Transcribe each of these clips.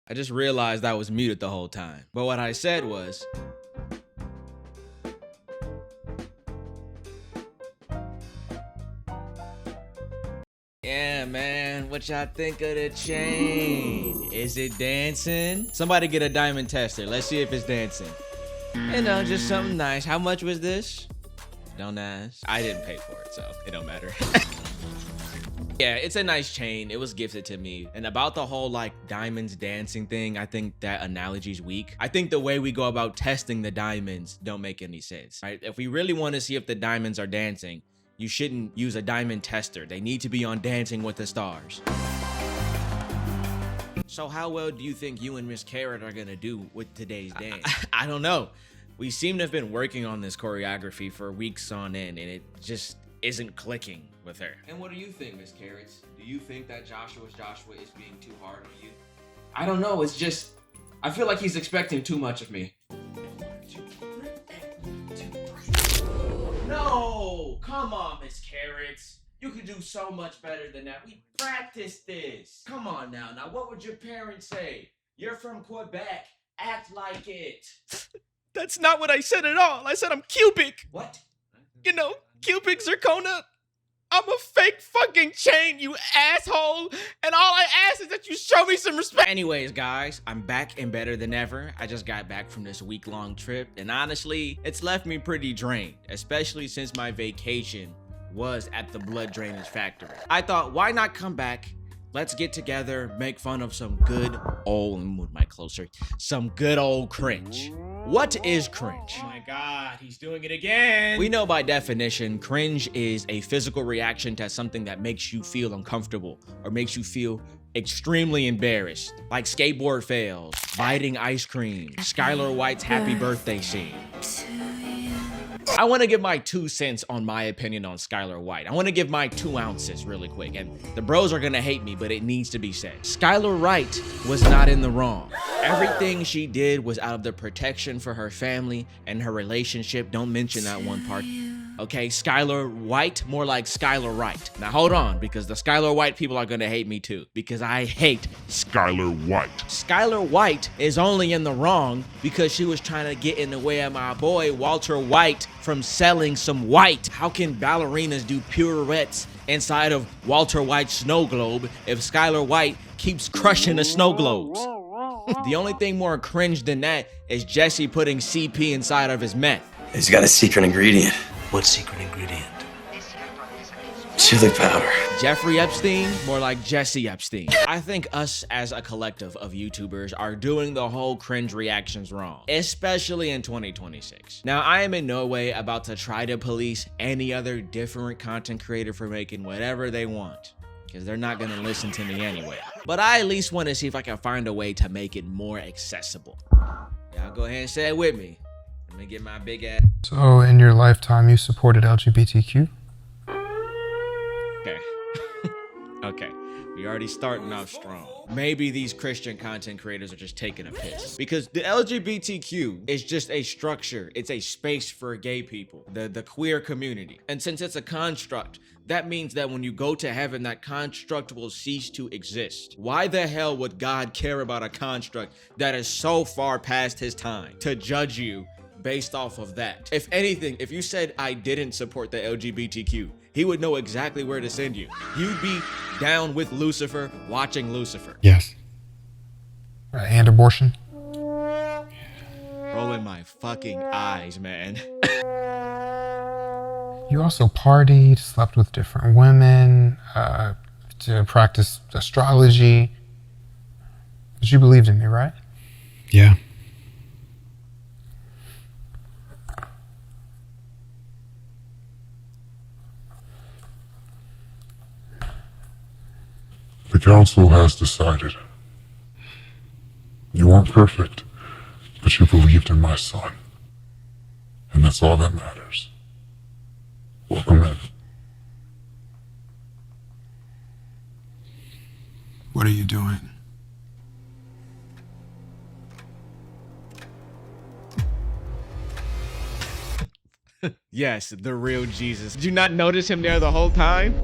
I just realized I was muted the whole time. But what I said was, yeah, man, what y'all think of the chain? Is it dancing? Somebody get a diamond tester. Let's see if it's dancing. You know, just something nice. How much was this? Don't ask. I didn't pay for it, so it don't matter. Yeah, it's a nice chain. It was gifted to me. And about the whole like diamonds dancing thing, I think that analogy's weak. I think the way we go about testing the diamonds don't make any sense, right? If we really want to see if the diamonds are dancing, you shouldn't use a diamond tester. They need to be on Dancing with the Stars. So how well do you think you and Miss Carrot are gonna do with today's dance? I don't know. We seem to have been working on this choreography for weeks on end, and it just isn't clicking with her. And what do you think, Miss Carrots? Do you think that Joshua is being too hard on you? I don't know. It's just, I feel like he's expecting too much of me. No, come on, Miss Carrots. You could do so much better than that. We practiced this. Come on now. Now, what would your parents say? You're from Quebec. Act like it. That's not what I said at all. I said I'm cubic. What? You know, cubic zirconia. I'm a fake fucking chain, you asshole. And all I ask is that you show me some respect. Anyways, guys, I'm back and better than ever. I just got back from this week-long trip, and honestly, it's left me pretty drained, especially since my vacation was at the blood drainage factory. I thought, why not come back? Let's get together, make fun of some good old, move my closer, some good old cringe. What is cringe? Oh my God, he's doing it again. We know by definition, cringe is a physical reaction to something that makes you feel uncomfortable or makes you feel extremely embarrassed, like skateboard fails, biting ice cream, Skylar White's happy birthday scene. I want to give my 2 cents on my opinion on Skylar White. I want to give my 2 ounces really quick, and the bros are gonna hate me, but it needs to be said. Skylar White was not in the wrong. Everything she did was out of the protection for her family and her relationship. Don't mention that one part. Okay, Skylar White, more like Skylar Wright. Now hold on, because the Skylar White people are gonna hate me too, because I hate Skylar White. Skylar White is only in the wrong because she was trying to get in the way of my boy Walter White from selling some white. How can ballerinas do pirouettes inside of Walter White's snow globe if Skylar White keeps crushing the snow globes? The only thing more cringe than that is Jesse putting CP inside of his meth. He's got a secret ingredient. What secret ingredient? Chili powder. Jeffrey Epstein, more like Jesse Epstein. I think us as a collective of YouTubers are doing the whole cringe reactions wrong, especially in 2026. Now, I am in no way about to try to police any other different content creator for making whatever they want, because they're not gonna listen to me anyway. But I at least want to see if I can find a way to make it more accessible. Y'all go ahead and say it with me. Let me get my big ass. So, in your lifetime, you supported LGBTQ? Okay. Okay. We already starting off strong. Maybe these Christian content creators are just taking a piss. Because the LGBTQ is just a structure. It's a space for gay people, the queer community. And since it's a construct, that means that when you go to heaven, that construct will cease to exist. Why the hell would God care about a construct that is so far past his time to judge you based off of that? If anything, if you said I didn't support the LGBTQ, he would know exactly where to send you. You'd be down with Lucifer, watching Lucifer. Yes. And abortion? Rolling my fucking eyes, man. You also partied, slept with different women, to practice astrology. But you believed in me, right? Yeah. The council has decided. You weren't perfect, but you believed in my son. And that's all that matters. Welcome in. What are you doing? Yes, the real Jesus. Did you not notice him there the whole time?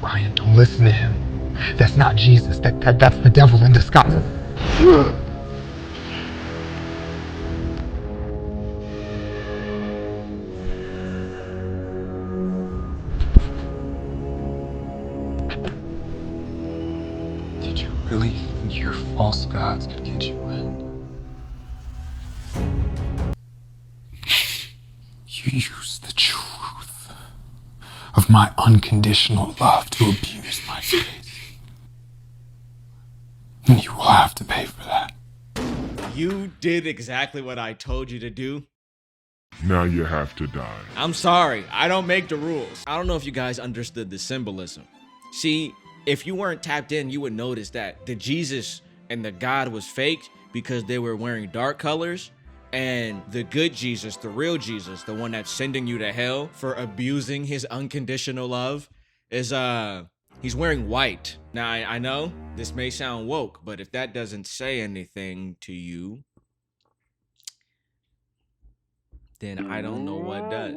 Ryan, don't listen to him. That's not Jesus. That's the devil in disguise. Did you really think your false gods could get you in? You used the truth of my unconditional love to abuse my faith. And you will have to pay for that. You did exactly what I told you to do. Now you have to die. I'm sorry, I don't make the rules. I don't know if you guys understood the symbolism. See, if you weren't tapped in, you would notice that the Jesus and the God was faked because they were wearing dark colors. And the good Jesus, the real Jesus, the one that's sending you to hell for abusing his unconditional love, is he's wearing white. Now, I know this may sound woke, but if that doesn't say anything to you, then I don't know what does.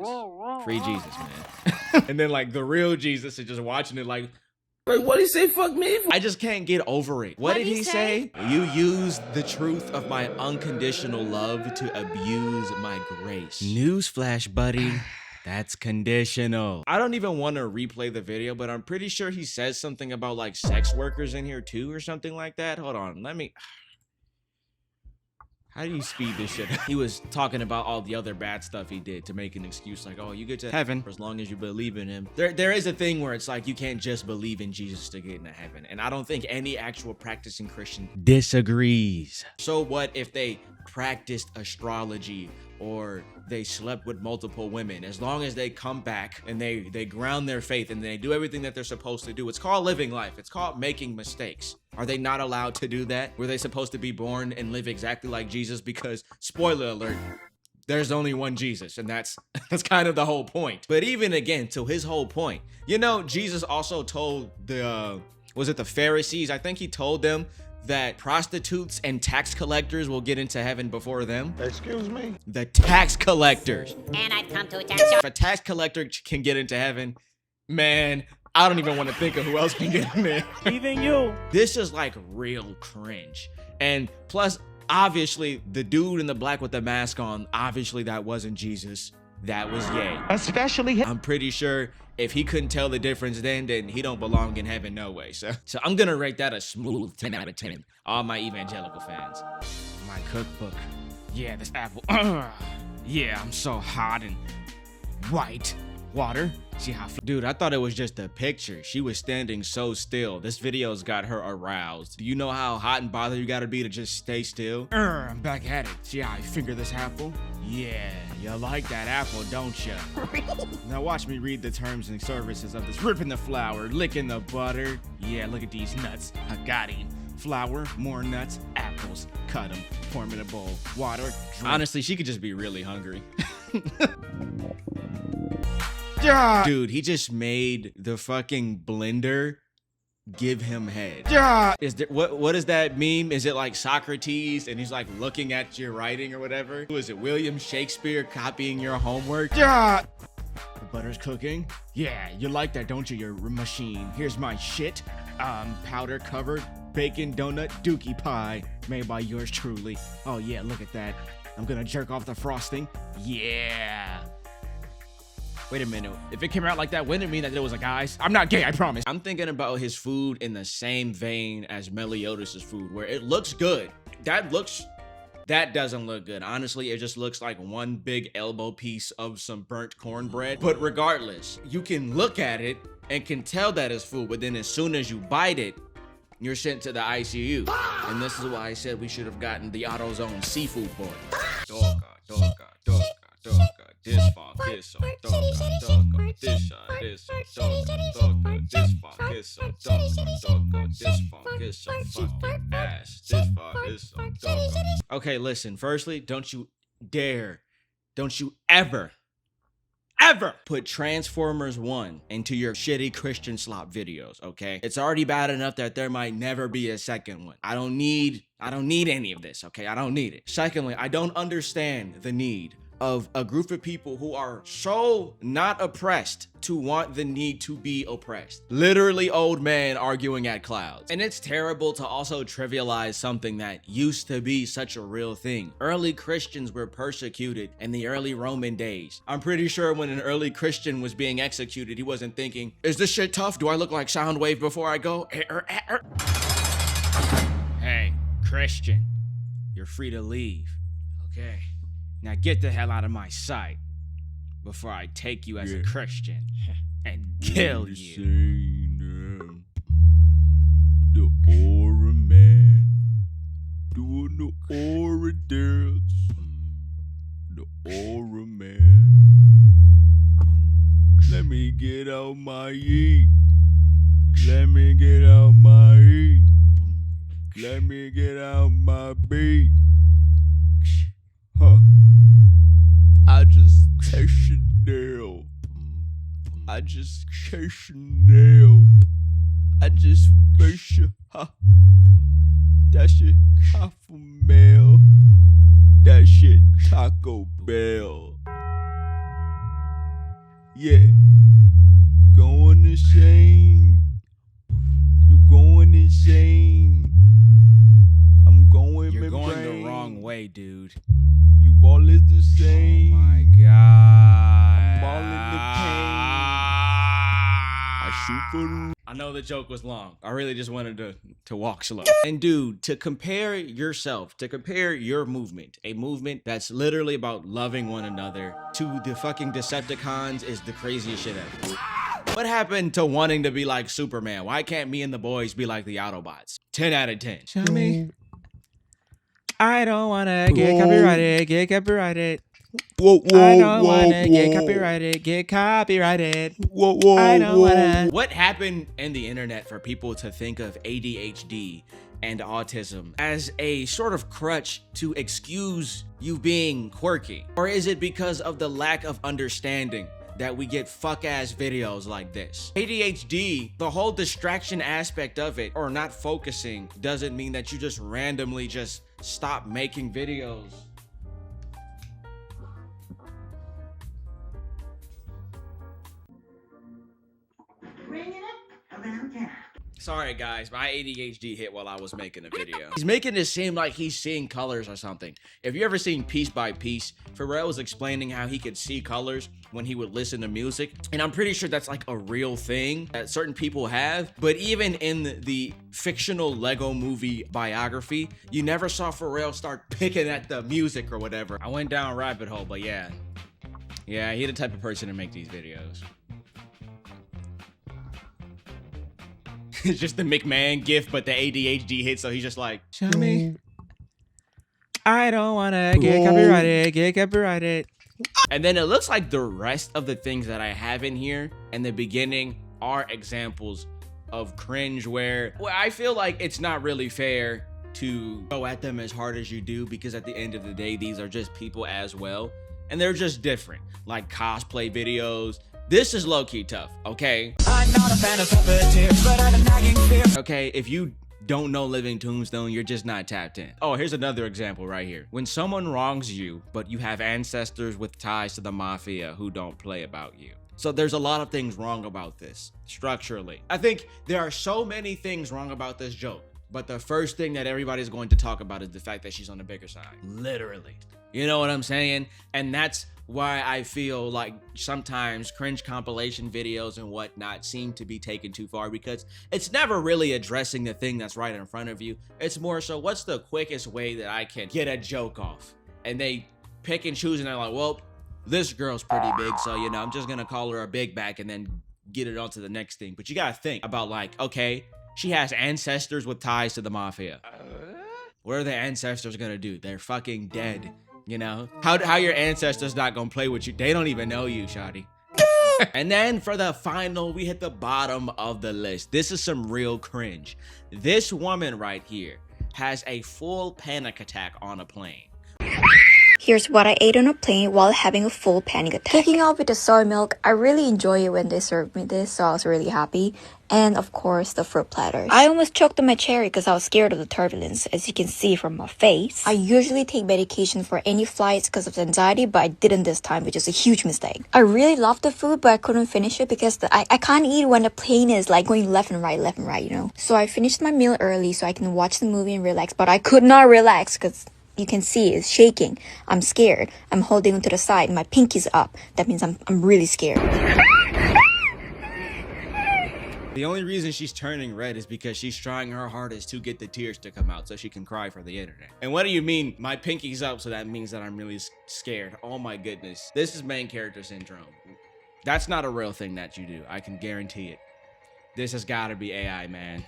Free Jesus, man. And then like the real Jesus is just watching it like, What do you say? Fuck me? I just can't get over it. What did he say? You use the truth of my unconditional love to abuse my grace. Newsflash, buddy. That's conditional. I don't even want to replay the video, but I'm pretty sure he says something about like sex workers in here too or something like that. Hold on, let me... How do you speed this shit? He was talking about all the other bad stuff he did to make an excuse like, oh, you get to heaven for as long as you believe in him. There is a thing where it's like you can't just believe in Jesus to get into heaven. And I don't think any actual practicing Christian disagrees. So what if they practiced astrology or they slept with multiple women? As long as they come back and they ground their faith and they do everything that they're supposed to do, it's called living life. It's called making mistakes. Are they not allowed to do that? Were they supposed to be born and live exactly like Jesus? Because, spoiler alert, there's only one Jesus, and that's kind of the whole point. But even again, to his whole point, you know, Jesus also told the, was it the Pharisees? I think he told them that prostitutes and tax collectors will get into heaven before them. Excuse me? The tax collectors. And I've come to attention. If a tax collector can get into heaven, man, I don't even want to think of who else can get in there. Even you. This is like real cringe. And plus, obviously, the dude in the black with the mask on, obviously that wasn't Jesus. That was Ye. Especially him. I'm pretty sure if he couldn't tell the difference then he don't belong in heaven no way. So I'm gonna rate that a smooth 10 out of 10. All my evangelical fans. My cookbook. Yeah, this apple. Yeah, I'm so hot and white. Water. See how... Dude, I thought it was just a picture. She was standing so still. This video's got her aroused. Do you know how hot and bothered you gotta be to just stay still? I'm back at it. See how I finger this apple? Yeah, you like that apple, don't you? Now watch me read the terms and services of this. Ripping the flour, licking the butter. Yeah, look at these nuts. I got him. Flour, more nuts, apples. Cut them, pour them in a bowl. Water, drink. Honestly, she could just be really hungry. Dude, he just made the fucking blender give him head. Is there, what is that meme? Is it like Socrates and he's like looking at your writing or whatever? Who is it? William Shakespeare copying your homework? The butter's cooking. Yeah, you like that, don't you, your machine? Here's my shit. Powder covered bacon donut dookie pie made by yours truly. Oh yeah, look at that. I'm gonna jerk off the frosting. Yeah. Wait a minute. If it came out like that, wouldn't it mean that it was a guy's? I'm not gay, I promise. I'm thinking about his food in the same vein as Meliodas' food, where it looks good. That doesn't look good. Honestly, it just looks like one big elbow piece of some burnt cornbread. But regardless, you can look at it and can tell that it's food, but then as soon as you bite it, you're sent to the ICU. And this is why I said we should have gotten the AutoZone seafood boy. Dogga, dogga, dogga, dogga. This fuck, this so dogga, dogga. This shot, this so dogga, dogga. This fuck, this so dogga, dogga. This fuck, this so fucking ass. This fuck, this so dogga. Okay, listen. Firstly, don't you dare, don't you ever put Transformers 1 into your shitty Christian slop videos, okay? It's already bad enough that there might never be a second one. I don't need any of this, okay? I don't need it. Secondly, I don't understand the need of a group of people who are so not oppressed to want the need to be oppressed. Literally old men arguing at clouds. And it's terrible to also trivialize something that used to be such a real thing. Early Christians were persecuted in the early Roman days. I'm pretty sure when an early Christian was being executed, he wasn't thinking, is this shit tough? Do I look like Soundwave before I go? Hey, Christian, you're free to leave. Okay. Now get the hell out of my sight before I take you as a Christian and kill you. The aura man doing the aura dance. The aura man. Let me get out my heat. Let me get out my heat. Let me get out my beat. Huh. I just catch a nail. I just catch a nail. I just fish you. Huh. That shit Coffee Mail. That shit Taco Bell. Yeah. Going insane. You going insane. I'm going You're my going brain. the wrong way, dude. You all is the same. Oh my god. I'm all in the pain. I shoot for the I know the joke was long. I really just wanted to walk slow. And dude, to compare yourself, to compare your movement, a movement that's literally about loving one another, to the fucking Decepticons is the craziest shit ever. What happened to wanting to be like Superman? Why can't me and the boys be like the Autobots? 10 out of 10. Show me. I don't wanna get copyrighted. whoa, I don't wanna get copyrighted. Whoa, I don't wanna. What happened in the internet for people to think of ADHD and autism as a sort of crutch to excuse you being quirky? Or is it because of the lack of understanding that we get fuck-ass videos like this? ADHD, the whole distraction aspect of it, or not focusing, doesn't mean that you just randomly just stop making videos. Sorry guys, my ADHD hit while I was making a video. He's making it seem like he's seeing colors or something. If you ever seen Piece by Piece, Pharrell was explaining how he could see colors when he would listen to music. And I'm pretty sure that's like a real thing that certain people have. But even in the fictional Lego movie biography, you never saw Pharrell start picking at the music or whatever. I went down a rabbit hole, but yeah. Yeah, he the type of person to make these videos. It's just the McMahon gif, but the ADHD hit, so he's just like, show me. I don't wanna get copyrighted. And then it looks like the rest of the things that I have in here in the beginning are examples of cringe where I feel like it's not really fair to go at them as hard as you do, because at the end of the day, these are just people as well. And they're just different, like cosplay videos. This is low-key tough, okay? I'm not a fan of puppeteers, but I'm a nagging fear. Okay, if you don't know Living Tombstone, you're just not tapped in. Oh, here's another example right here. When someone wrongs you, but you have ancestors with ties to the mafia who don't play about you. So there's a lot of things wrong about this, structurally. I think there are so many things wrong about this joke, but the first thing that everybody's going to talk about is the fact that she's on the bigger side. Literally. You know what I'm saying? And that's why I feel like sometimes cringe compilation videos and whatnot seem to be taken too far, because it's never really addressing the thing that's right in front of you. It's more so, what's the quickest way that I can get a joke off? And they pick and choose, and they're like, well, this girl's pretty big, so, you know, I'm just gonna call her a big back and then get it on to the next thing. But you gotta think about, like, okay, she has ancestors with ties to the mafia. What are the ancestors gonna do? They're fucking dead. You know, how your ancestors not gonna play with you? They don't even know you, shawty. And then for the final, we hit the bottom of the list. This is some real cringe. This woman right here has a full panic attack on a plane. Here's what I ate on a plane while having a full panic attack. Kicking off with the soy milk, I really enjoy it when they served me this, so I was really happy. And of course, the fruit platters. I almost choked on my cherry because I was scared of the turbulence, as you can see from my face. I usually take medication for any flights because of anxiety, but I didn't this time, which is a huge mistake. I really love the food, but I couldn't finish it because I can't eat when the plane is like going left and right, you know? So I finished my meal early so I can watch the movie and relax, but I could not relax because you can see it's shaking. I'm scared. I'm holding onto the side. My pinky's up. That means I'm really scared. The only reason she's turning red is because she's trying her hardest to get the tears to come out so she can cry for the internet. And what do you mean my pinky's up, so that means that I'm really scared? Oh my goodness. This is main character syndrome. That's not a real thing that you do. I can guarantee it. This has got to be AI, man.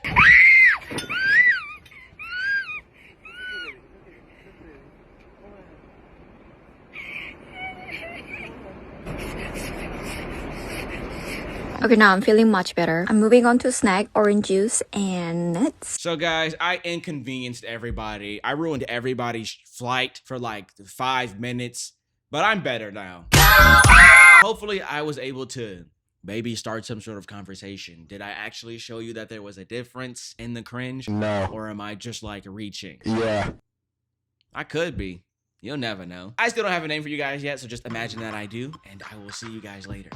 Okay, now I'm feeling much better. I'm moving on to a snack, orange juice, and nuts. So guys, I inconvenienced everybody. I ruined everybody's flight for like 5 minutes, but I'm better now. Hopefully I was able to maybe start some sort of conversation. Did I actually show you that there was a difference in the cringe? No. Or am I just like reaching? Yeah. I could be. You'll never know. I still don't have a name for you guys yet, so just imagine that I do, and I will see you guys later.